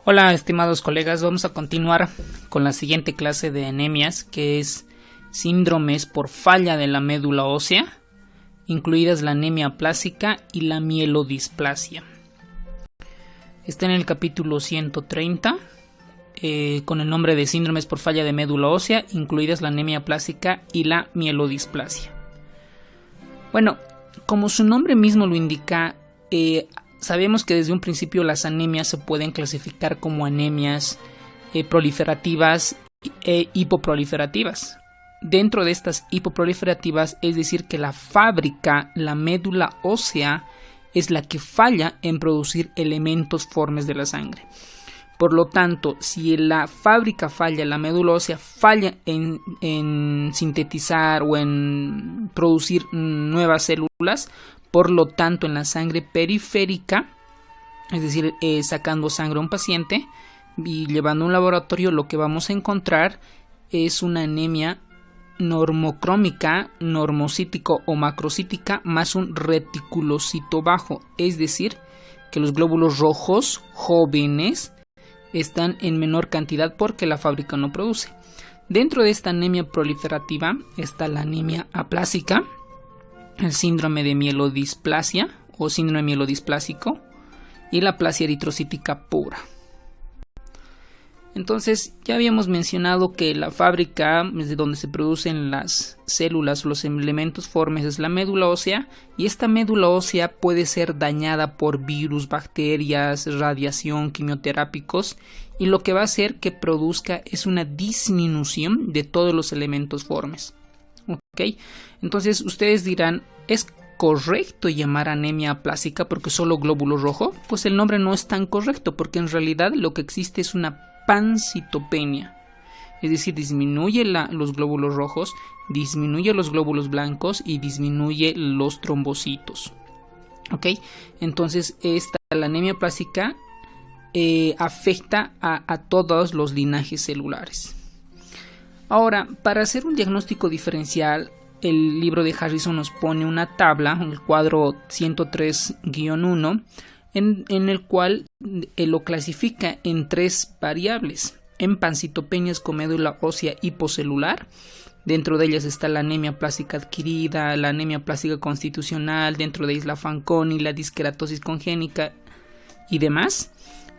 Hola estimados colegas, vamos a continuar con la siguiente clase de anemias, que es síndromes por falla de la médula ósea, incluidas la anemia aplásica y la mielodisplasia. Está en el capítulo 130 con el nombre de síndromes por falla de médula ósea, incluidas la anemia aplásica y la mielodisplasia. Bueno, como su nombre mismo lo indica, sabemos que desde un principio las anemias se pueden clasificar como anemias proliferativas e hipoproliferativas. Dentro de estas hipoproliferativas, es decir, que la fábrica, la médula ósea, es la que falla en producir elementos formes de la sangre. Por lo tanto, si la fábrica falla, la médula ósea falla en sintetizar o en producir nuevas células, por lo tanto en la sangre periférica, es decir, sacando sangre a un paciente y llevando a un laboratorio, lo que vamos a encontrar es una anemia normocrómica, normocítico o macrocítica más un reticulocito bajo, es decir, que los glóbulos rojos jóvenes están en menor cantidad porque la fábrica no produce. Dentro de esta anemia proliferativa está la anemia aplásica, el síndrome de mielodisplasia o síndrome mielodisplásico y la aplasia eritrocítica pura. Entonces ya habíamos mencionado que la fábrica desde donde se producen las células o los elementos formes es la médula ósea, y esta médula ósea puede ser dañada por virus, bacterias, radiación, quimioterápicos, y lo que va a hacer que produzca es una disminución de todos los elementos formes. ¿Okay? Entonces ustedes dirán, ¿es correcto llamar anemia aplásica porque solo glóbulo rojo? Pues el nombre no es tan correcto, porque en realidad lo que existe es una pancitopenia, es decir, disminuye los glóbulos rojos, disminuye los glóbulos blancos y disminuye los trombocitos. ¿Ok? Entonces la anemia aplásica afecta a todos los linajes celulares. Ahora, para hacer un diagnóstico diferencial, el libro de Harrison nos pone una tabla, el cuadro 103-1, en el cual lo clasifica en tres variables: en pancitopenias con médula ósea hipocelular. Dentro de ellas está la anemia aplástica adquirida, la anemia aplástica constitucional, dentro de ellas la Fanconi, la disqueratosis congénita y demás.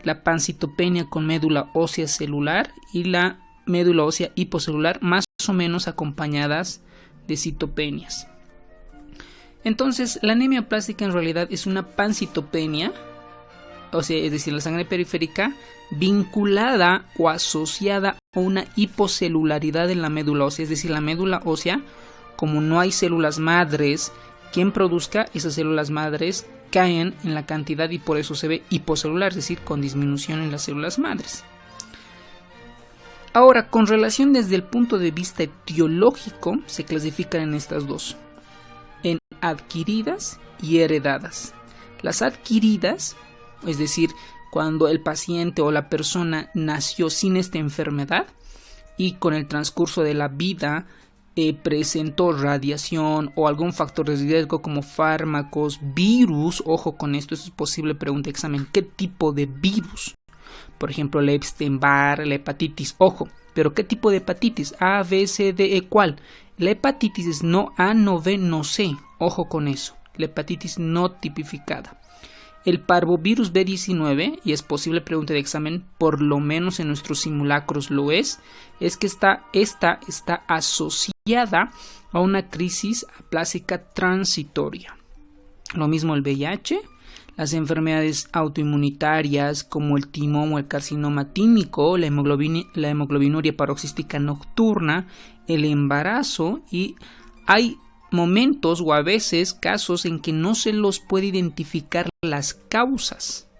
La pancitopenia con médula ósea celular y la médula ósea hipocelular, más o menos acompañadas de citopenias. Entonces, la anemia aplástica en realidad es una pancitopenia, o sea, es decir, la sangre periférica vinculada o asociada a una hipocelularidad en la médula ósea, es decir, la médula ósea, como no hay células madres, quien produzca esas células madres caen en la cantidad y por eso se ve hipocelular, es decir, con disminución en las células madres. Ahora, con relación desde el punto de vista etiológico, se clasifican en estas dos: en adquiridas y heredadas. Las adquiridas, es decir, cuando el paciente o la persona nació sin esta enfermedad y con el transcurso de la vida presentó radiación o algún factor de riesgo como fármacos, virus. Ojo con esto, es posible pregunta de examen: ¿qué tipo de virus? Por ejemplo, la Epstein-Barr, la hepatitis. Ojo, pero ¿qué tipo de hepatitis? A, B, C, D, E, ¿cuál? La hepatitis es no A, no B, no C. Ojo con eso. La hepatitis no tipificada. El parvovirus B19, y es posible pregunta de examen, por lo menos en nuestros simulacros lo es que esta está asociada a una crisis aplásica transitoria. Lo mismo el VIH, las enfermedades autoinmunitarias como el timón o el carcinoma tímico, la hemoglobinuria paroxística nocturna, el embarazo, y hay momentos o a veces casos en que no se los puede identificar las causas,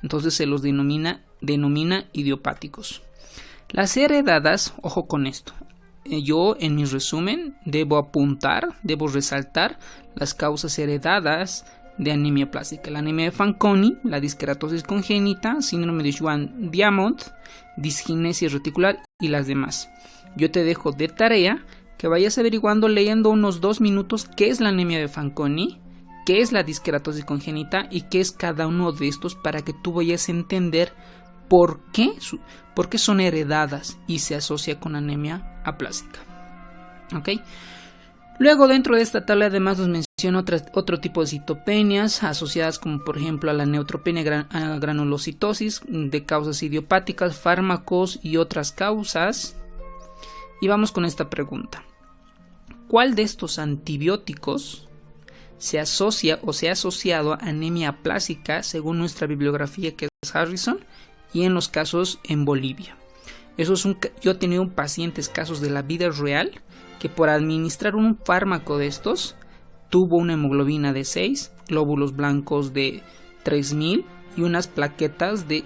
entonces se los denomina idiopáticos. Las heredadas, ojo con esto, yo en mi resumen debo resaltar las causas heredadas de anemia aplásica: la anemia de Fanconi, la disqueratosis congénita, síndrome de Schwann-Diamond, disginesia reticular y las demás. Yo te dejo de tarea que vayas averiguando, leyendo unos 2 minutos, qué es la anemia de Fanconi, qué es la disqueratosis congénita y qué es cada uno de estos, para que tú vayas a entender por qué son heredadas y se asocia con anemia aplásica. ¿Ok? Luego, dentro de esta tabla además nos menciona otro tipo de citopenias asociadas, como por ejemplo a la neutropenia, a granulocitosis, de causas idiopáticas, fármacos y otras causas. Y vamos con esta pregunta: ¿cuál de estos antibióticos se asocia o se ha asociado a anemia aplásica según nuestra bibliografía, que es Harrison, y en los casos en Bolivia? Yo he tenido pacientes, casos de la vida real, que por administrar un fármaco de estos tuvo una hemoglobina de 6, glóbulos blancos de 3000 y unas plaquetas de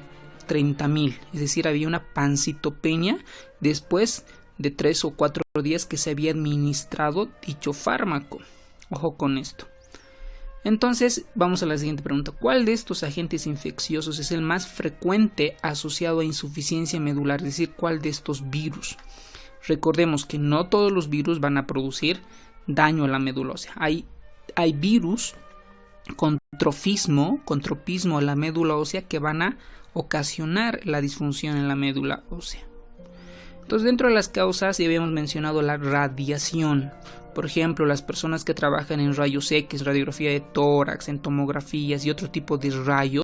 30.000. Es decir, había una pancitopenia después de 3 o 4 días que se había administrado dicho fármaco. Ojo con esto. Entonces, vamos a la siguiente pregunta: ¿cuál de estos agentes infecciosos es el más frecuente asociado a insuficiencia medular? Es decir, ¿cuál de estos virus? Recordemos que no todos los virus van a producir daño a la médula ósea. Hay virus con tropismo a la médula ósea que van a ocasionar la disfunción en la médula ósea. Entonces, dentro de las causas ya habíamos mencionado la radiación. Por ejemplo, las personas que trabajan en rayos X, radiografía de tórax, en tomografías y otro tipo de rayos,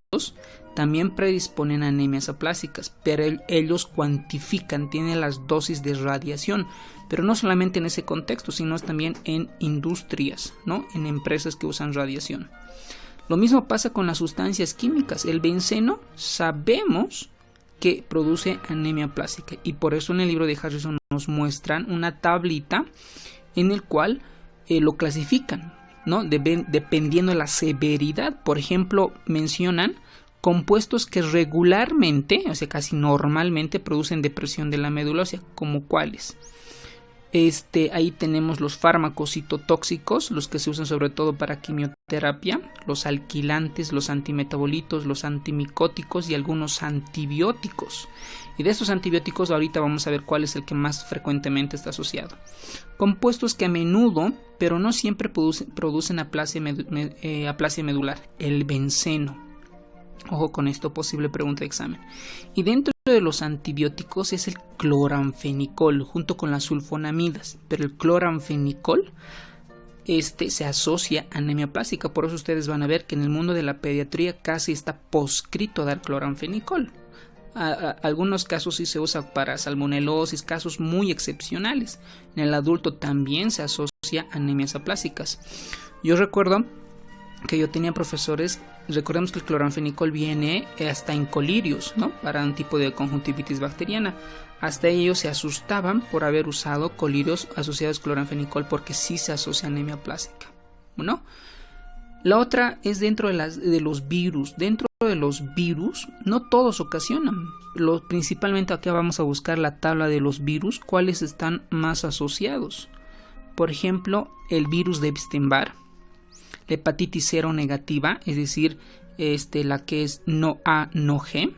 también predisponen a anemias aplásicas, pero ellos cuantifican, tienen las dosis de radiación, pero no solamente en ese contexto, sino también en industrias, ¿no? En empresas que usan radiación. Lo mismo pasa con las sustancias químicas. El benceno sabemos que produce anemia aplástica, y por eso en el libro de Harrison nos muestran una tablita en el cual lo clasifican, ¿no? Dependiendo de la severidad. Por ejemplo, mencionan compuestos que regularmente, o sea casi normalmente, producen depresión de la médula ósea, como cuáles. Ahí tenemos los fármacos citotóxicos, los que se usan sobre todo para quimioterapia, los alquilantes, los antimetabolitos, los antimicóticos y algunos antibióticos. Y de estos antibióticos ahorita vamos a ver cuál es el que más frecuentemente está asociado. Compuestos que a menudo, pero no siempre, producen aplasia medular: el benceno. Ojo con esto, posible pregunta de examen. Y dentro de los antibióticos es el cloranfenicol junto con las sulfonamidas, pero el cloranfenicol se asocia a anemia plástica. Por eso ustedes van a ver que en el mundo de la pediatría casi está proscrito dar cloranfenicol. Algunos casos sí se usa para salmonelosis, casos muy excepcionales. En el adulto también se asocia a anemias aplásicas. Yo recuerdo que yo tenía profesores, recordemos que el cloranfenicol viene hasta en colirios, ¿no? Para un tipo de conjuntivitis bacteriana. Hasta ellos se asustaban por haber usado colirios asociados a cloranfenicol, porque sí se asocia a anemia plástica, ¿no? La otra es dentro de los virus. Dentro de los virus, no todos ocasionan. Principalmente acá vamos a buscar la tabla de los virus, cuáles están más asociados. Por ejemplo, el virus de Epstein-Barr, la hepatitis seronegativa, es decir, la que es no A, no G,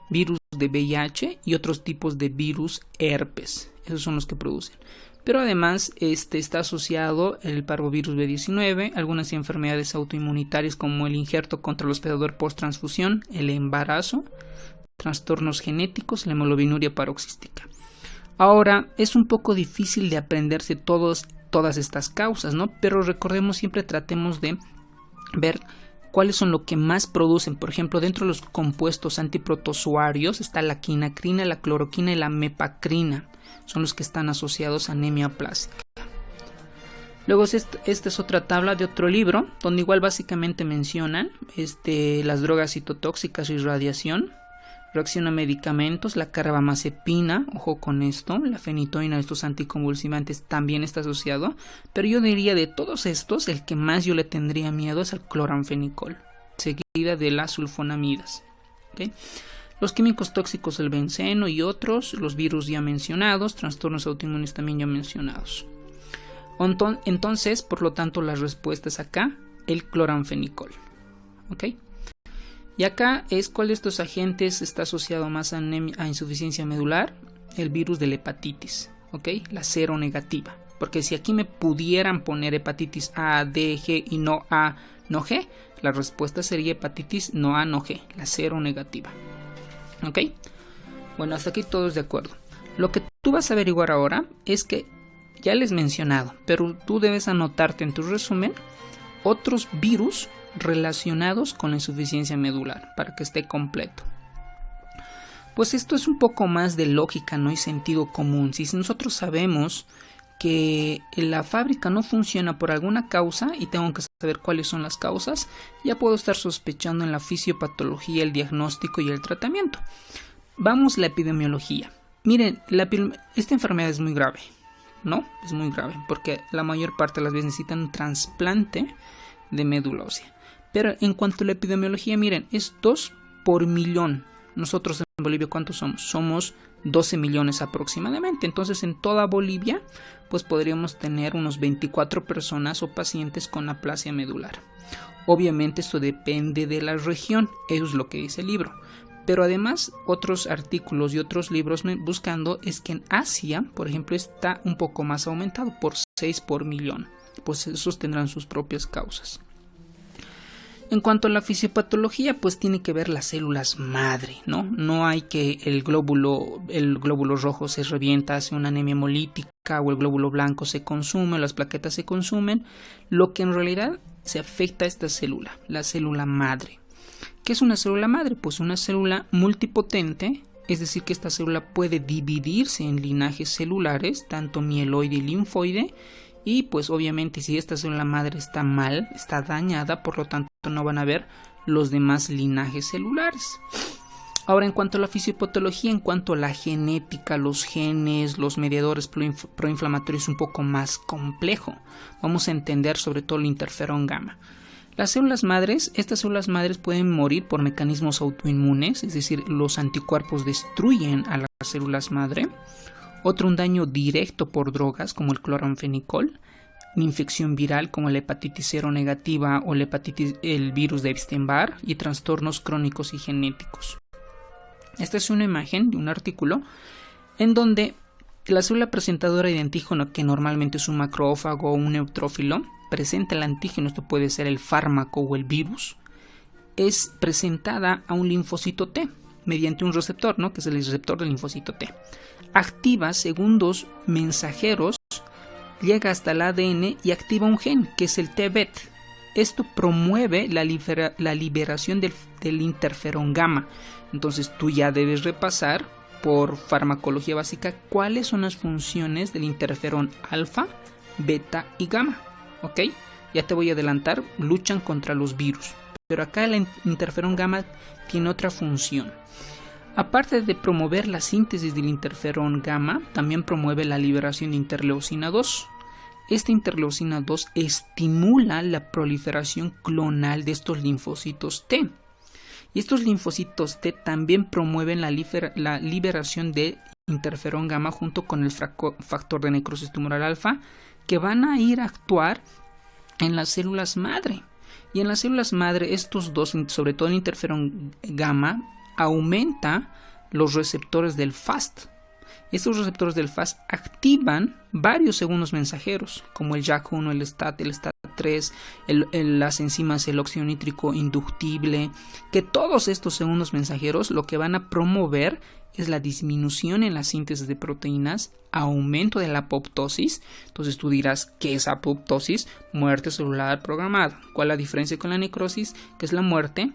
virus de VIH y otros tipos de virus herpes. Esos son los que producen. Pero además está asociado el parvovirus B19, algunas enfermedades autoinmunitarias como el injerto contra el hospedador post-transfusión, el embarazo, trastornos genéticos, la hemoglobinuria paroxística. Ahora, es un poco difícil de aprenderse todas estas causas, ¿no? Pero recordemos, siempre tratemos de ver cuáles son lo que más producen. Por ejemplo, dentro de los compuestos antiprotozoarios está la quinacrina, la cloroquina y la mepacrina. Son los que están asociados a anemia plástica. Luego esta es otra tabla de otro libro, donde igual básicamente mencionan las drogas citotóxicas y radiación, reacción a medicamentos, la carbamazepina, ojo con esto, la fenitoína, estos anticonvulsivantes también está asociado, pero yo diría de todos estos, el que más yo le tendría miedo es al cloranfenicol, seguida de las sulfonamidas. ¿Okay? Los químicos tóxicos, el benceno y otros, los virus ya mencionados, trastornos autoinmunes también ya mencionados. Entonces, por lo tanto, la respuesta es acá, el cloranfenicol. ¿Ok? Y acá es cuál de estos agentes está asociado más a insuficiencia medular: el virus de la hepatitis, ¿ok? La seronegativa. Porque si aquí me pudieran poner hepatitis A, D, G y no A, no G, la respuesta sería hepatitis no A, no G, la seronegativa. ¿Ok? Bueno, hasta aquí todos de acuerdo. Lo que tú vas a averiguar ahora es que ya les he mencionado, pero tú debes anotarte en tu resumen otros virus relacionados con la insuficiencia medular para que esté completo. Pues esto es un poco más de lógica, ¿no? Y sentido común. Si nosotros sabemos que la fábrica no funciona por alguna causa y tengo que saber cuáles son las causas, ya puedo estar sospechando en la fisiopatología, el diagnóstico y el tratamiento. Vamos a la epidemiología. Miren, esta enfermedad es muy grave, ¿no? Es muy grave porque la mayor parte de las veces necesitan un trasplante de médula ósea. Pero en cuanto a la epidemiología, miren, es 2 por millón. Nosotros en Bolivia, ¿cuántos somos? Somos 12 millones aproximadamente. Entonces, en toda Bolivia, pues podríamos tener unos 24 personas o pacientes con aplasia medular. Obviamente, esto depende de la región. Eso es lo que dice el libro. Pero además, otros artículos y otros libros buscando es que en Asia, por ejemplo, está un poco más aumentado, por 6 por millón. Pues esos tendrán sus propias causas. En cuanto a la fisiopatología, pues tiene que ver las células madre, ¿no? No hay que el glóbulo rojo se revienta, hace una anemia hemolítica, o el glóbulo blanco se consume, o las plaquetas se consumen. Lo que en realidad se afecta a esta célula, la célula madre. ¿Qué es una célula madre? Pues una célula multipotente, es decir, que esta célula puede dividirse en linajes celulares, tanto mieloide y linfoide, y pues obviamente si esta célula madre está mal, está dañada, por lo tanto no van a ver los demás linajes celulares. Ahora, en cuanto a la fisiopatología, en cuanto a la genética, los genes, los mediadores proinflamatorios, es un poco más complejo. Vamos a entender sobre todo el interferón gamma. Las células madres, estas células madres pueden morir por mecanismos autoinmunes, es decir, los anticuerpos destruyen a las células madre. Otro, un daño directo por drogas como el cloranfenicol, una infección viral como la hepatitis seronegativa o el virus de Epstein-Barr y trastornos crónicos y genéticos. Esta es una imagen de un artículo en donde la célula presentadora de antígeno, que normalmente es un macrófago o un neutrófilo, presenta el antígeno, esto puede ser el fármaco o el virus, es presentada a un linfocito T mediante un receptor, ¿no? Que es el receptor del linfocito T. Activa segundos mensajeros, llega hasta el ADN y activa un gen, que es el TBET. Esto promueve la liberación del interferón gamma. Entonces tú ya debes repasar por farmacología básica cuáles son las funciones del interferón alfa, beta y gamma. ¿Ok? Ya te voy a adelantar, luchan contra los virus. Pero acá el interferón gamma tiene otra función. Aparte de promover la síntesis del interferón gamma, también promueve la liberación de interleucina 2. Esta interleucina 2 estimula la proliferación clonal de estos linfocitos T. Y estos linfocitos T también promueven la liberación de interferón gamma junto con el factor de necrosis tumoral alfa, que van a ir a actuar en las células madre. Y en las células madre, estos dos, sobre todo el interferón gamma, aumenta los receptores del FAST. Estos receptores del FAST activan varios segundos mensajeros, como el JAK1, el STAT3, las enzimas el óxido nítrico inductible, que todos estos segundos mensajeros lo que van a promover es la disminución en la síntesis de proteínas, aumento de la apoptosis. Entonces tú dirás, ¿qué es apoptosis? Muerte celular programada. ¿Cuál es la diferencia con la necrosis? Que es la muerte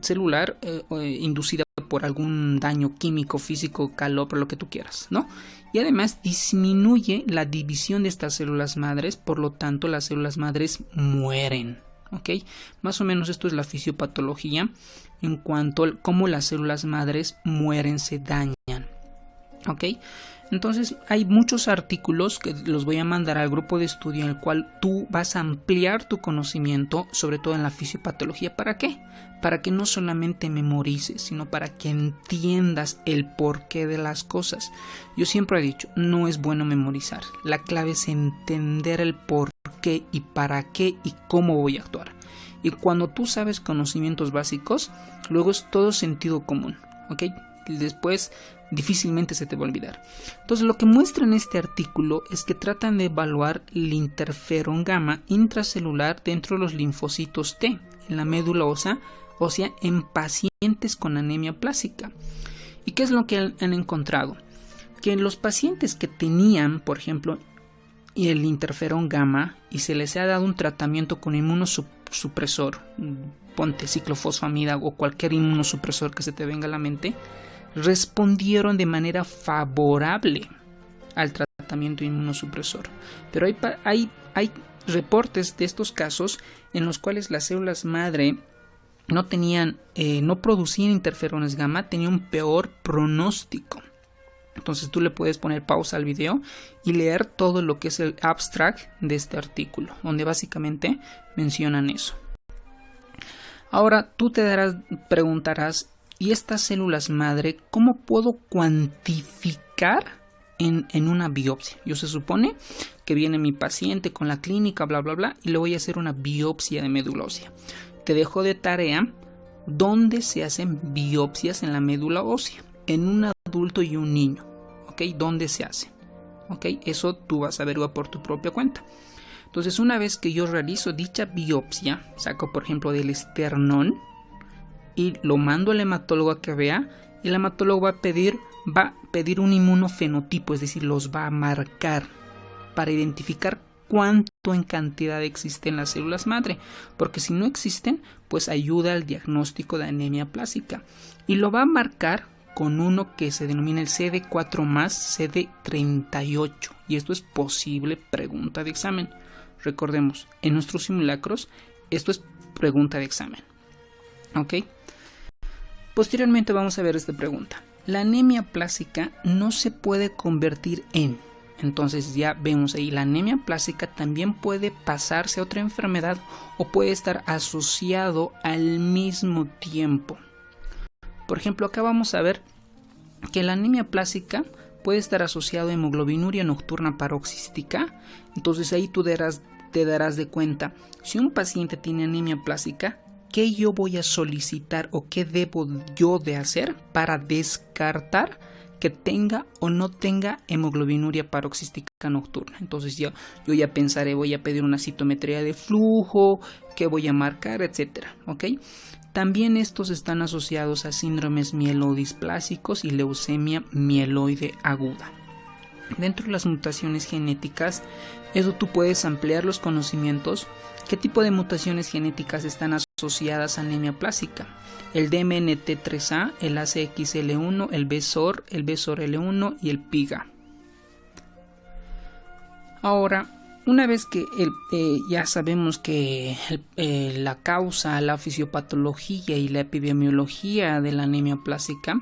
celular inducida por algún daño químico, físico, calor, por lo que tú quieras, ¿no? Y además disminuye la división de estas células madres, por lo tanto las células madres mueren, ¿ok? Más o menos esto es la fisiopatología en cuanto a cómo las células madres mueren, se dañan, ¿ok? Entonces hay muchos artículos que los voy a mandar al grupo de estudio en el cual tú vas a ampliar tu conocimiento, sobre todo en la fisiopatología. ¿Para qué? Para que no solamente memorices, sino para que entiendas el porqué de las cosas. Yo siempre he dicho, no es bueno memorizar. La clave es entender el porqué y para qué y cómo voy a actuar. Y cuando tú sabes conocimientos básicos, luego es todo sentido común, ¿ok? Después difícilmente se te va a olvidar. Entonces lo que muestra en este artículo es que tratan de evaluar el interferón gamma intracelular dentro de los linfocitos T en la médula ósea en pacientes con anemia plástica. ¿Y qué es lo que han encontrado? Que en los pacientes que tenían, por ejemplo, el interferón gamma y se les ha dado un tratamiento con inmunosupresor, ponte ciclofosfamida o cualquier inmunosupresor que se te venga a la mente, respondieron de manera favorable al tratamiento inmunosupresor. Pero hay reportes de estos casos en los cuales las células madre no producían interferones gamma, tenían un peor pronóstico. Entonces tú le puedes poner pausa al video y leer todo lo que es el abstract de este artículo, donde básicamente mencionan eso. Ahora tú preguntarás, ¿y estas células madre cómo puedo cuantificar en una biopsia? Yo se supone que viene mi paciente con la clínica, bla, bla, bla, y le voy a hacer una biopsia de médula ósea. Te dejo de tarea dónde se hacen biopsias en la médula ósea, en un adulto y un niño, ¿ok? ¿Dónde se hacen? ¿Ok? Eso tú vas a averiguar por tu propia cuenta. Entonces, una vez que yo realizo dicha biopsia, saco por ejemplo del esternón y lo mando al hematólogo a que vea, y el hematólogo va a pedir un inmunofenotipo, es decir, los va a marcar para identificar cuánto en cantidad existen las células madre, porque si no existen, pues ayuda al diagnóstico de anemia plástica, y lo va a marcar con uno que se denomina el CD4 más CD38, y esto es posible pregunta de examen. Recordemos, en nuestros simulacros esto es pregunta de examen, ¿ok? Posteriormente vamos a ver esta pregunta. La anemia plástica no se puede convertir en... Entonces ya vemos ahí, la anemia plástica también puede pasarse a otra enfermedad o puede estar asociado al mismo tiempo. Por ejemplo, acá vamos a ver que la anemia plástica puede estar asociado a hemoglobinuria nocturna paroxística. Entonces ahí tú te darás de cuenta, si un paciente tiene anemia plástica, ¿qué yo voy a solicitar o qué debo yo de hacer para descartar que tenga o no tenga hemoglobinuria paroxística nocturna? Entonces yo ya pensaré, voy a pedir una citometría de flujo, qué voy a marcar, etcétera, ¿ok? También estos están asociados a síndromes mielodisplásicos y leucemia mieloide aguda. Dentro de las mutaciones genéticas, eso tú puedes ampliar los conocimientos. ¿Qué tipo de mutaciones genéticas están asociadas a anemia plástica? El DMNT3A, el ACXL1, el BSOR, el BSORL1 y el PIGA. Ahora, una vez que ya sabemos que la causa, la fisiopatología y la epidemiología de la anemia plástica,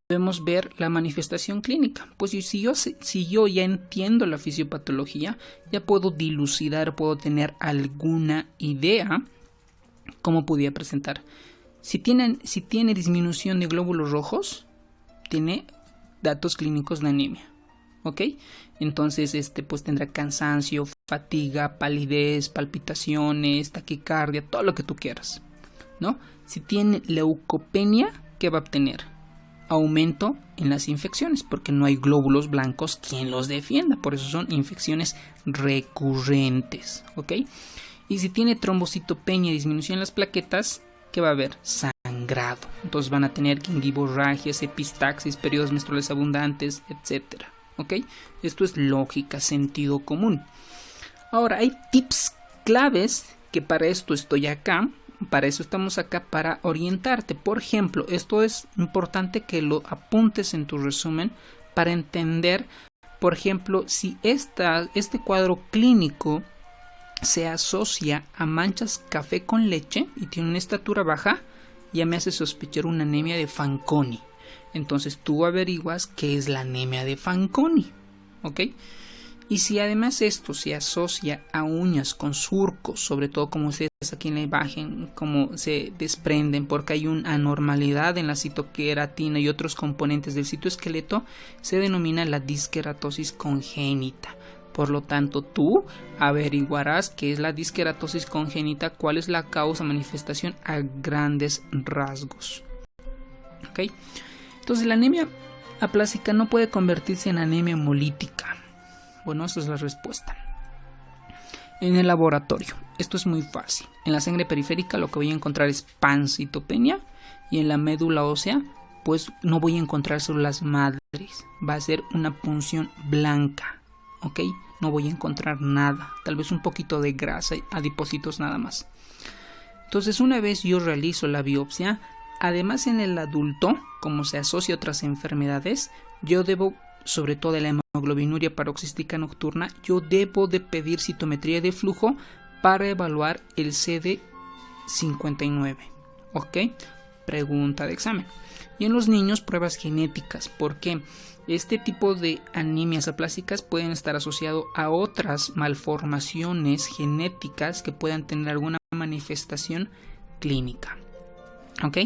debemos ver la manifestación clínica. Pues si yo ya entiendo la fisiopatología, ya puedo dilucidar, puedo tener alguna idea cómo podría presentar. Si tiene disminución de glóbulos rojos, tiene datos clínicos de anemia, ¿ok? Entonces pues tendrá cansancio, fatiga, palidez, palpitaciones, taquicardia, todo lo que tú quieras, ¿no? Si tiene leucopenia, ¿qué va a obtener? Aumento en las infecciones, porque no hay glóbulos blancos quien los defienda, por eso son infecciones recurrentes, ¿ok? Y si tiene trombocitopenia y disminución en las plaquetas, ¿qué va a haber? Sangrado. Entonces van a tener gingivorragias, epistaxis, periodos menstruales abundantes, etc. ¿Ok? Esto es lógica, sentido común. Ahora, hay tips claves que para esto estoy acá. Para eso estamos acá, para orientarte. Por ejemplo, esto es importante que lo apuntes en tu resumen para entender, por ejemplo, si este cuadro clínico se asocia a manchas café con leche y tiene una estatura baja, ya me hace sospechar una anemia de Fanconi. Entonces tú averiguas qué es la anemia de Fanconi, ¿ok? Y si además esto se asocia a uñas con surcos, sobre todo como ustedes aquí en la imagen, como se desprenden porque hay una anormalidad en la citoqueratina y otros componentes del citoesqueleto, se denomina la disqueratosis congénita. Por lo tanto, tú averiguarás qué es la disqueratosis congénita, cuál es la causa, manifestación a grandes rasgos. ¿Ok? Entonces, la anemia aplásica no puede convertirse en anemia hemolítica. Bueno, esa es la respuesta. En el laboratorio, esto es muy fácil. En la sangre periférica lo que voy a encontrar es pancitopenia y en la médula ósea pues no voy a encontrar células madres, va a ser una punción blanca, ¿ok? No voy a encontrar nada, tal vez un poquito de grasa, adipocitos nada más. Entonces, una vez yo realizo la biopsia, además en el adulto, como se asocia a otras enfermedades, yo debo, sobre todo la hemoglobinuria paroxística nocturna, yo debo de pedir citometría de flujo para evaluar el CD59, ¿ok? Pregunta de examen. Y en los niños, pruebas genéticas, porque este tipo de anemias aplásicas pueden estar asociados a otras malformaciones genéticas que puedan tener alguna manifestación clínica, ¿ok?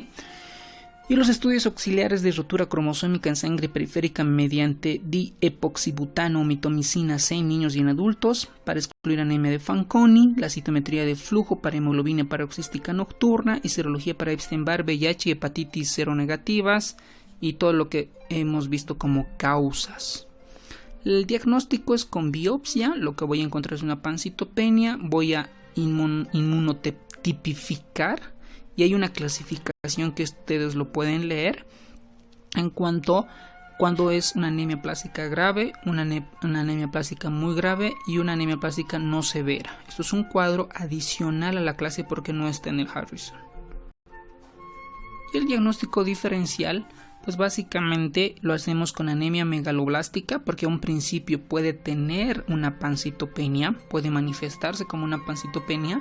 Y los estudios auxiliares de rotura cromosómica en sangre periférica mediante diepoxibutano o mitomicina C en niños y en adultos para excluir anemia de Fanconi, la citometría de flujo para hemoglobina paroxística nocturna y serología para Epstein-Barr, VIH y hepatitis seronegativas y todo lo que hemos visto como causas. El diagnóstico es con biopsia, lo que voy a encontrar es una pancitopenia, voy a inmunotipificar y hay una clasificación que ustedes lo pueden leer en cuanto cuando es una anemia plástica grave, una anemia plástica muy grave y una anemia plástica no severa. Esto es un cuadro adicional a la clase porque no está en el Harrison. Y el diagnóstico diferencial, pues básicamente lo hacemos con anemia megaloblástica porque a un principio puede tener una pancitopenia, puede manifestarse como una pancitopenia,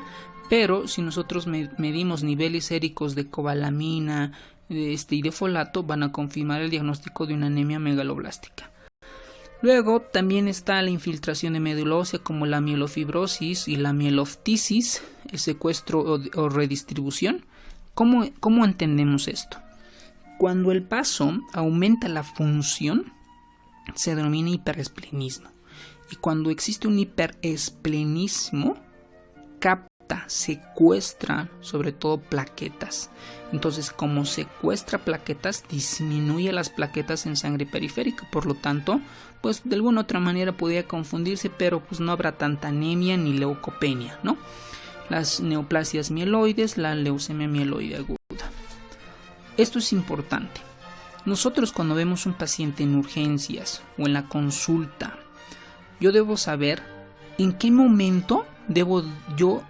pero si nosotros medimos niveles séricos de cobalamina y de folato, van a confirmar el diagnóstico de una anemia megaloblástica. Luego también está la infiltración de médula ósea como la mielofibrosis y la mieloftisis, el secuestro o redistribución. ¿Cómo entendemos esto? Cuando el paso aumenta la función, se denomina hiperesplenismo. Y cuando existe un hiperesplenismo, secuestra sobre todo plaquetas. Entonces, como secuestra plaquetas, disminuye las plaquetas en sangre periférica. Por lo tanto, pues de alguna otra manera podría confundirse, pero pues no habrá tanta anemia ni leucopenia, ¿no? Las neoplasias mieloides, la leucemia mieloide aguda. Esto es importante. Nosotros cuando vemos un paciente en urgencias o en la consulta, yo debo saber en qué momento debo yo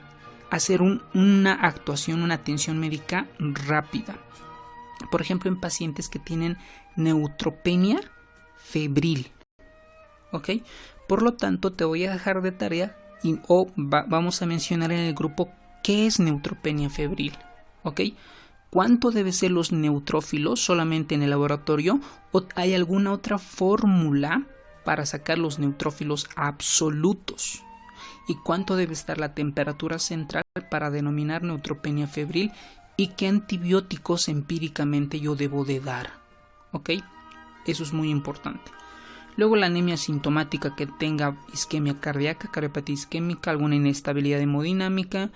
hacer una actuación, una atención médica rápida. Por ejemplo, en pacientes que tienen neutropenia febril, ¿ok? Por lo tanto, te voy a dejar de tarea vamos a mencionar en el grupo qué es neutropenia febril, ¿ok? ¿Cuánto deben ser los neutrófilos solamente en el laboratorio o hay alguna otra fórmula para sacar los neutrófilos absolutos? ¿Y cuánto debe estar la temperatura central para denominar neutropenia febril? ¿Y qué antibióticos empíricamente yo debo de dar? ¿Ok? Eso es muy importante. Luego la anemia sintomática que tenga isquemia cardíaca, cardiopatía isquémica, alguna inestabilidad hemodinámica,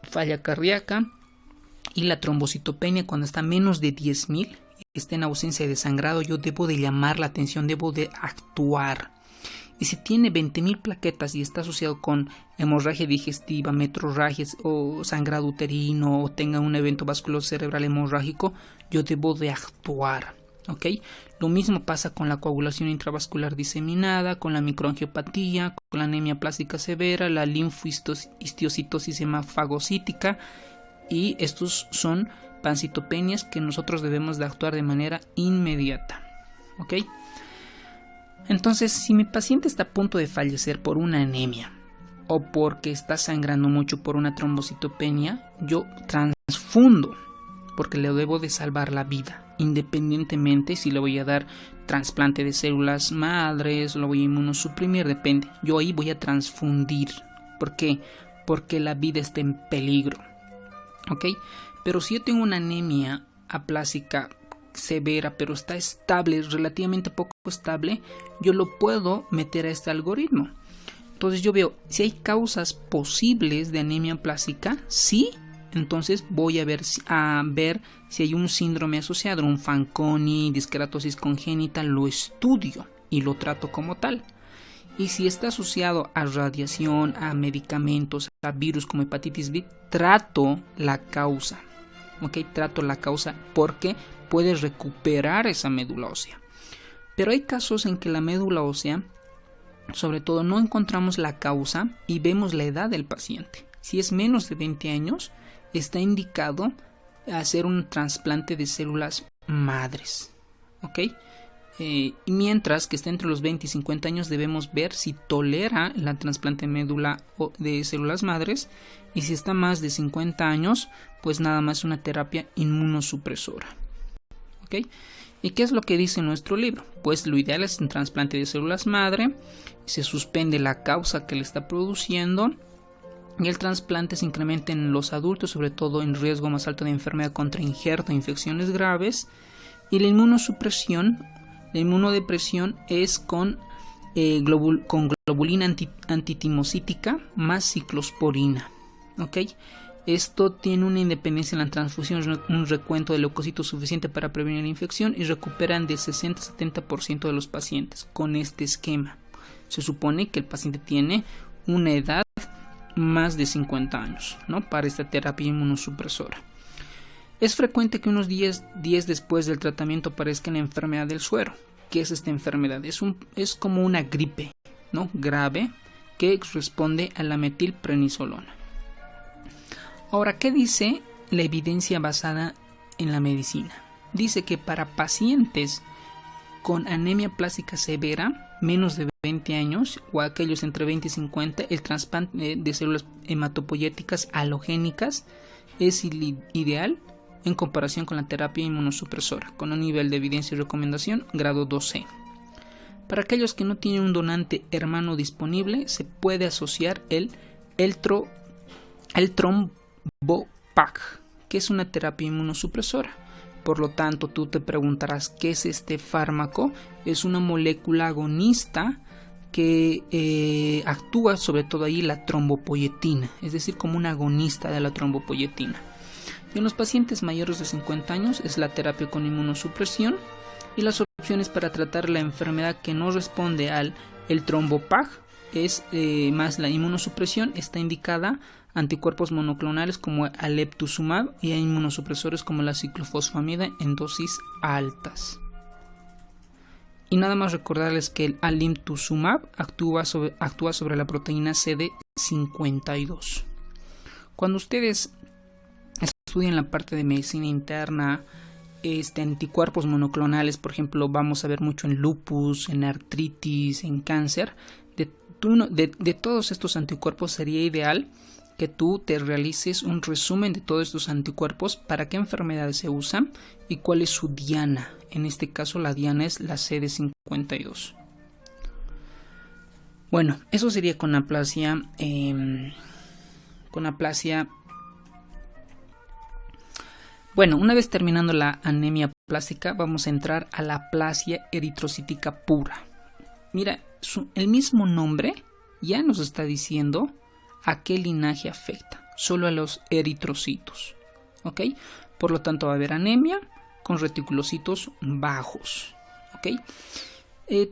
falla cardíaca. Y la trombocitopenia cuando está menos de 10.000, está en ausencia de sangrado, yo debo de llamar la atención, debo de actuar. Y si tiene 20.000 plaquetas y está asociado con hemorragia digestiva, metrorragias o sangrado uterino o tenga un evento vasculocerebral hemorrágico, yo debo de actuar, ¿ok? Lo mismo pasa con la coagulación intravascular diseminada, con la microangiopatía, con la anemia plástica severa, la linfohistiocytosis hemafagocítica y estos son pancitopenias que nosotros debemos de actuar de manera inmediata, ¿ok? Entonces, si mi paciente está a punto de fallecer por una anemia o porque está sangrando mucho por una trombocitopenia, yo transfundo porque le debo de salvar la vida, independientemente si le voy a dar trasplante de células madres o lo voy a inmunosuprimir, depende. Yo ahí voy a transfundir. ¿Por qué? Porque la vida está en peligro, ¿ok? Pero si yo tengo una anemia aplásica severa, pero está estable, relativamente poco estable, yo lo puedo meter a este algoritmo. Entonces yo veo si hay causas posibles de anemia aplásica, sí, entonces voy a ver si hay un síndrome asociado, un Fanconi, diskeratosis congénita, lo estudio y lo trato como tal. Y si está asociado a radiación, a medicamentos, a virus como hepatitis B, trato la causa. ¿ok? Trato la causa porque puedes recuperar esa médula ósea. Pero hay casos en que la médula ósea, sobre todo, no encontramos la causa y vemos la edad del paciente. Si es menos de 20 años, está indicado hacer un trasplante de células madres, ¿ok? Y mientras que está entre los 20 y 50 años, debemos ver si tolera la trasplante de médula de células madres, y si está más de 50 años, pues nada más una terapia inmunosupresora, ¿ok? ¿Y qué es lo que dice nuestro libro? Pues lo ideal es un trasplante de células madre, se suspende la causa que le está produciendo, y el trasplante se incrementa en los adultos, sobre todo en riesgo más alto de enfermedad contra injerto e infecciones graves. Y la inmunosupresión, la inmunodepresión es con globulina antitimocítica más ciclosporina, ¿ok? Esto tiene una independencia en la transfusión, un recuento de leucocitos suficiente para prevenir la infección, y recuperan de 60-70% de los pacientes con este esquema. Se supone que el paciente tiene una edad más de 50 años, ¿no?, para esta terapia inmunosupresora. Es frecuente que unos 10 después del tratamiento aparezca la enfermedad del suero. ¿Qué es esta enfermedad? Es como una gripe, ¿no?, grave, que responde a la metilprednisolona. Ahora, ¿qué dice la evidencia basada en la medicina? Dice que para pacientes con anemia plástica severa, menos de 20 años, o aquellos entre 20 y 50, el trasplante de células hematopoyéticas halogénicas es ideal en comparación con la terapia inmunosupresora, con un nivel de evidencia y recomendación grado 2C. Para aquellos que no tienen un donante hermano disponible, se puede asociar el Trombopac, que es una terapia inmunosupresora. Por lo tanto, tú te preguntarás, ¿qué es este fármaco? Es una molécula agonista que actúa sobre todo ahí la trombopoyetina, es decir, como un agonista de la trombopoyetina. Y en los pacientes mayores de 50 años es la terapia con inmunosupresión, y las opciones para tratar la enfermedad que no responde al Trombopac es más la inmunosupresión. Está indicada anticuerpos monoclonales como alemtuzumab y a inmunosupresores como la ciclofosfamida en dosis altas. Y nada más recordarles que el alemtuzumab actúa sobre la proteína CD52. Cuando ustedes estudian la parte de medicina interna, anticuerpos monoclonales, por ejemplo, vamos a ver mucho en lupus, en artritis, en cáncer. De todos estos anticuerpos sería ideal que tú te realices un resumen de todos estos anticuerpos, para qué enfermedades se usan y cuál es su diana. En este caso la diana es la CD52. Bueno, eso sería con aplasia. Bueno, una vez terminando la anemia plástica, vamos a entrar a la aplasia eritrocítica pura. Mira, el mismo nombre ya nos está diciendo a qué linaje afecta, solo a los eritrocitos, ¿ok? Por lo tanto va a haber anemia con reticulocitos bajos, ¿ok?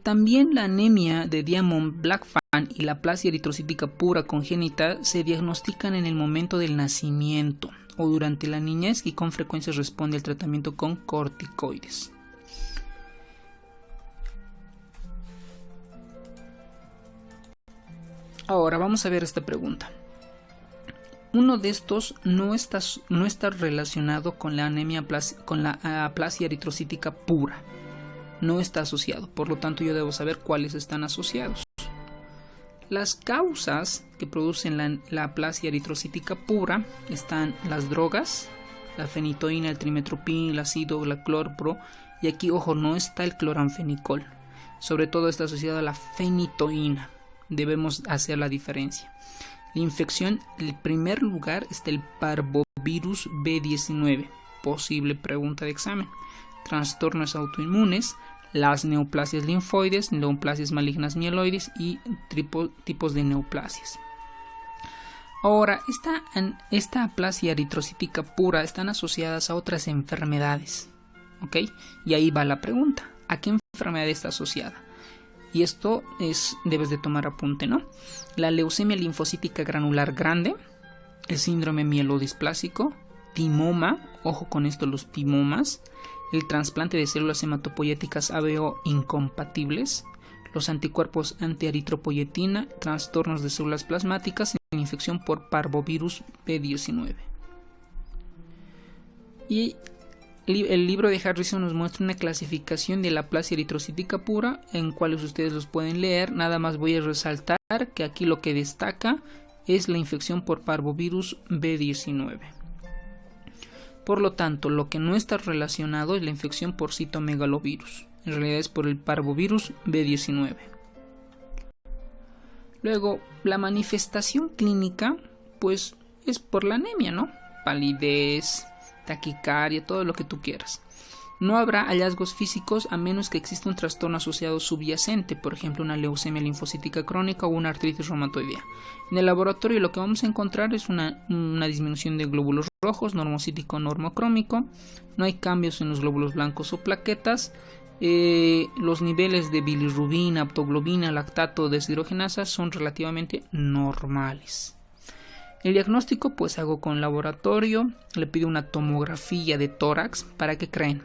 También la anemia de Diamond-Blackfan y la aplasia eritrocítica pura congénita se diagnostican en el momento del nacimiento o durante la niñez, y con frecuencia responde al tratamiento con corticoides. Ahora vamos a ver esta pregunta. Uno de estos no está relacionado con la anemia con la aplasia eritrocítica pura. No está asociado, por lo tanto yo debo saber cuáles están asociados. Las causas que producen la aplasia eritrocítica pura están las drogas, la fenitoína, el trimetoprim, el ácido, la clorpro, y aquí, ojo, no está el cloranfenicol. Sobre todo está asociado a la fenitoína. Debemos hacer la diferencia. La infección, en primer lugar está el parvovirus B19, posible pregunta de examen. Trastornos autoinmunes, las neoplasias linfoides, neoplasias malignas mieloides y tipos de neoplasias. Ahora, esta aplasia eritrocítica pura están asociadas a otras enfermedades, ¿ok? Y ahí va la pregunta, ¿a qué enfermedad está asociada? Y esto debes de tomar apunte, ¿no? La leucemia linfocítica granular grande, el síndrome mielodisplásico, timoma, ojo con esto, los timomas, el trasplante de células hematopoyéticas ABO incompatibles, los anticuerpos antieritropoyetina, trastornos de células plasmáticas y infección por parvovirus B19. Y el libro de Harrison nos muestra una clasificación de la aplasia eritrocítica pura, en cuales ustedes los pueden leer. Nada más voy a resaltar que aquí lo que destaca es la infección por parvovirus B19. Por lo tanto, lo que no está relacionado es la infección por citomegalovirus. En realidad es por el parvovirus B19. Luego, la manifestación clínica, pues es por la anemia, ¿no? Palidez, taquicardia, todo lo que tú quieras. No habrá hallazgos físicos a menos que exista un trastorno asociado subyacente, por ejemplo una leucemia linfocítica crónica o una artritis reumatoidea. En el laboratorio lo que vamos a encontrar es una disminución de glóbulos rojos, normocítico, normocrómico. No hay cambios en los glóbulos blancos o plaquetas. Los niveles de bilirrubina, aptoglobina, lactato, deshidrogenasa son relativamente normales. El diagnóstico pues hago con laboratorio, le pido una tomografía de tórax. ¿Para qué creen?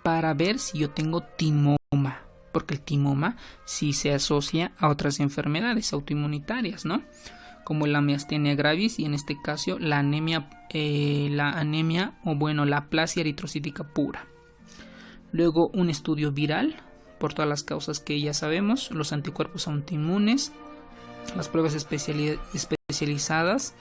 Para ver si yo tengo timoma, porque el timoma sí se asocia a otras enfermedades autoinmunitarias, ¿no? Como la miastenia gravis y en este caso la anemia la aplasia eritrocítica pura. Luego un estudio viral por todas las causas que ya sabemos, los anticuerpos autoinmunes, las pruebas especializadas,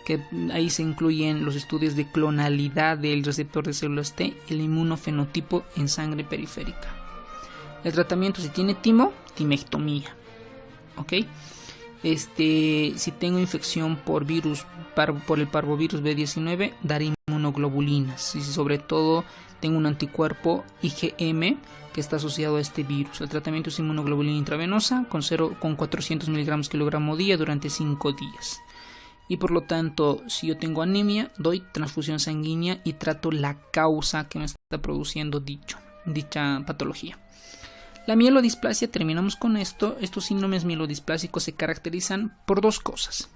que ahí se incluyen los estudios de clonalidad del receptor de células T y el inmunofenotipo en sangre periférica. El tratamiento, si tiene timo, timectomía. ¿Ok? Si tengo infección por el parvovirus B19, daré inmunoglobulinas. Y sobre todo tengo un anticuerpo IgM que está asociado a este virus. El tratamiento es inmunoglobulina intravenosa con 400 mg kilogramo día durante 5 días. Y por lo tanto, si yo tengo anemia, doy transfusión sanguínea y trato la causa que me está produciendo dicha patología. La mielodisplasia, terminamos con esto. Estos síndromes mielodisplásicos se caracterizan por dos cosas.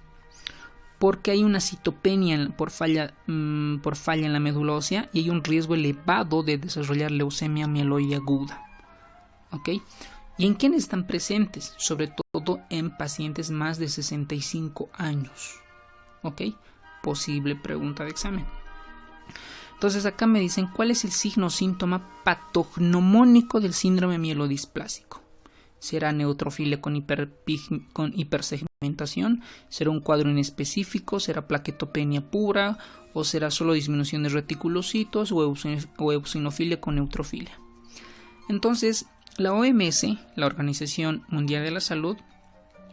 Porque hay una citopenia por falla en la médula ósea y hay un riesgo elevado de desarrollar leucemia mieloide aguda. ¿Ok? ¿Y en quiénes están presentes? Sobre todo en pacientes más de 65 años. ¿Ok? Posible pregunta de examen. Entonces acá me dicen cuál es el signo o síntoma patognomónico del síndrome mielodisplásico. ¿Será neutrofilia con hipersegmentación? ¿Será un cuadro inespecífico? ¿Será plaquetopenia pura? ¿O será solo disminución de reticulocitos o eosinofilia con neutrofilia? Entonces, la OMS, la Organización Mundial de la Salud,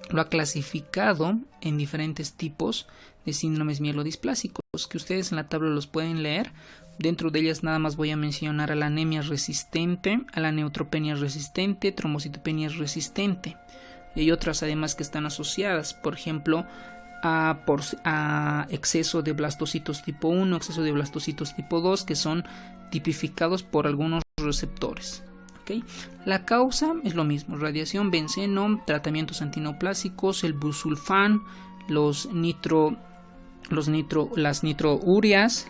lo ha clasificado en diferentes tipos de síndromes mielodisplásicos que ustedes en la tabla los pueden leer. Dentro de ellas nada más voy a mencionar a la anemia resistente, a la neutropenia resistente, trombocitopenia resistente. Y hay otras además que están asociadas, por ejemplo, a exceso de blastocitos tipo 1, exceso de blastocitos tipo 2, que son tipificados por algunos receptores. ¿Okay? La causa es lo mismo: radiación, benceno, tratamientos antineoplásicos, el busulfán, las nitrourias,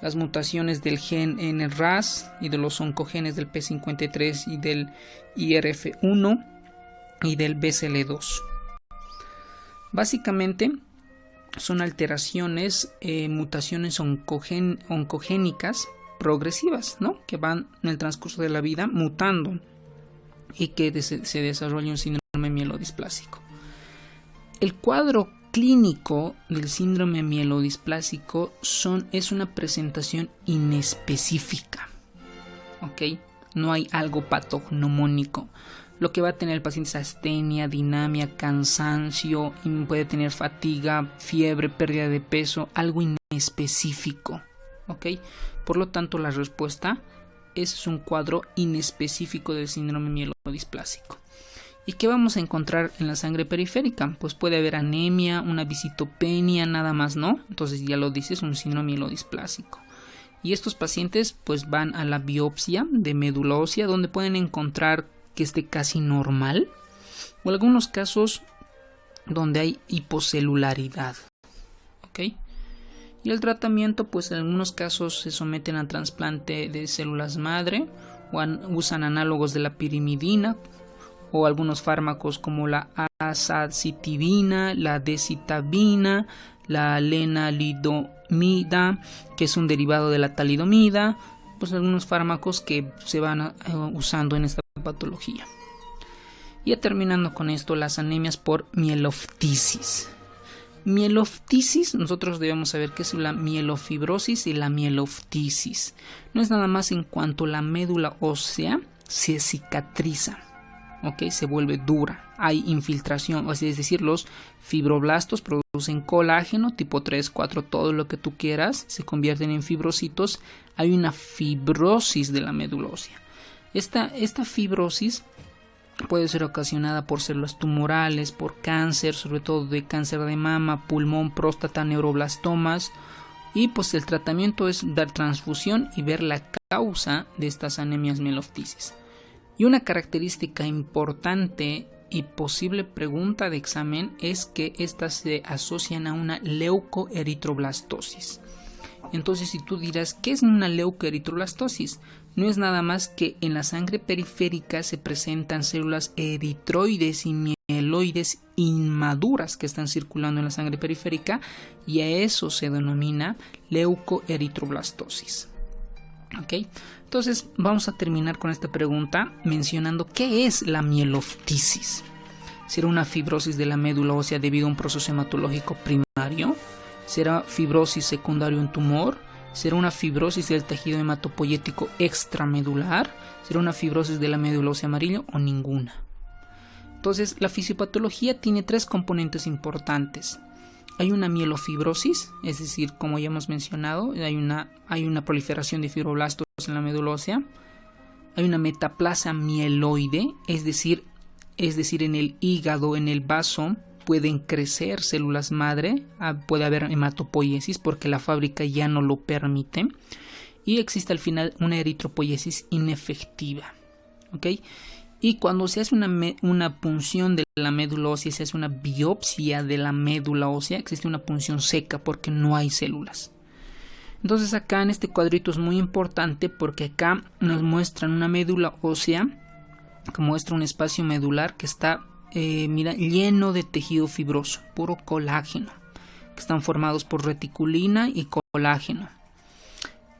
las mutaciones del gen NRAS y de los oncogenes del P53 y del IRF1 y del BCL2. Básicamente son alteraciones, mutaciones oncogénicas progresivas, ¿no? Que van en el transcurso de la vida mutando y que se desarrolla un síndrome mielodisplásico. El cuadro clínico del síndrome mielodisplásico es una presentación inespecífica. ¿Ok? No hay algo patognomónico. Lo que va a tener el paciente es astenia, dinamia, cansancio, puede tener fatiga, fiebre, pérdida de peso, algo inespecífico. ¿Ok? Por lo tanto, la respuesta es un cuadro inespecífico del síndrome mielodisplásico. ¿Y qué vamos a encontrar en la sangre periférica? Pues puede haber anemia, una visitopenia, nada más, ¿no? Entonces ya lo dices, un síndrome mielodisplásico. Y estos pacientes pues van a la biopsia de médula ósea, donde pueden encontrar que esté casi normal, o algunos casos donde hay hipocelularidad. ¿Ok? Y el tratamiento, pues en algunos casos se someten a trasplante de células madre o usan análogos de la pirimidina o algunos fármacos como la azacitidina, la decitabina, la lenalidomida, que es un derivado de la talidomida, pues algunos fármacos que se van usando en esta patología. Ya terminando con esto, las anemias por mieloftisis. Mieloftisis, nosotros debemos saber qué es la mielofibrosis y la mieloftisis. No es nada más en cuanto la médula ósea se cicatriza, ¿ok? Se vuelve dura, hay infiltración, es decir, los fibroblastos producen colágeno tipo 3, 4, todo lo que tú quieras, se convierten en fibrocitos, hay una fibrosis de la médula ósea. Esta fibrosis puede ser ocasionada por células tumorales, por cáncer, sobre todo de cáncer de mama, pulmón, próstata, neuroblastomas. Y pues el tratamiento es dar transfusión y ver la causa de estas anemias mieloftisis. Y una característica importante y posible pregunta de examen es que estas se asocian a una leucoeritroblastosis. Entonces, si tú dirás, ¿qué es una leucoeritroblastosis? No es nada más que en la sangre periférica se presentan células eritroides y mieloides inmaduras que están circulando en la sangre periférica, y a eso se denomina leucoeritroblastosis. ¿Ok? Entonces, vamos a terminar con esta pregunta mencionando qué es la mieloftisis. ¿Será una fibrosis de la médula ósea debido a un proceso hematológico primario? ¿Será fibrosis secundaria a un tumor? ¿Será una fibrosis del tejido hematopoyético extramedular? ¿Será una fibrosis de la médula ósea amarilla o ninguna? Entonces, la fisiopatología tiene tres componentes importantes. Hay una mielofibrosis, es decir, como ya hemos mencionado, hay una proliferación de fibroblastos en la médula ósea. Hay una metaplasia mieloide, es decir, en el hígado, en el vaso, pueden crecer células madre, puede haber hematopoiesis porque la fábrica ya no lo permite, y existe al final una eritropoiesis inefectiva, ¿ok? Y cuando se hace una punción de la médula ósea, se hace una biopsia de la médula ósea, existe una punción seca porque no hay células. Entonces acá en este cuadrito es muy importante porque acá nos muestran una médula ósea que muestra un espacio medular que está lleno de tejido fibroso, puro colágeno, que están formados por reticulina y colágeno.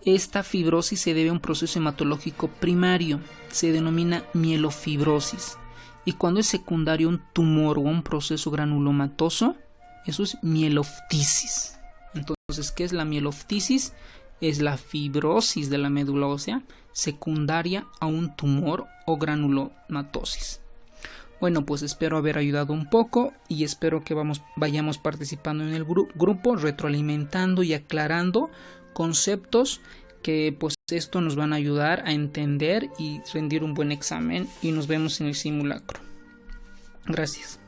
Esta fibrosis se debe a un proceso hematológico primario, se denomina mielofibrosis, y cuando es secundario a un tumor o un proceso granulomatoso, eso es mieloftisis. Entonces, ¿qué es la mieloftisis? Es la fibrosis de la médula ósea secundaria a un tumor o granulomatosis. Bueno, pues espero haber ayudado un poco y espero que vayamos participando en el grupo, retroalimentando y aclarando conceptos que pues esto nos van a ayudar a entender y rendir un buen examen, y nos vemos en el simulacro. Gracias.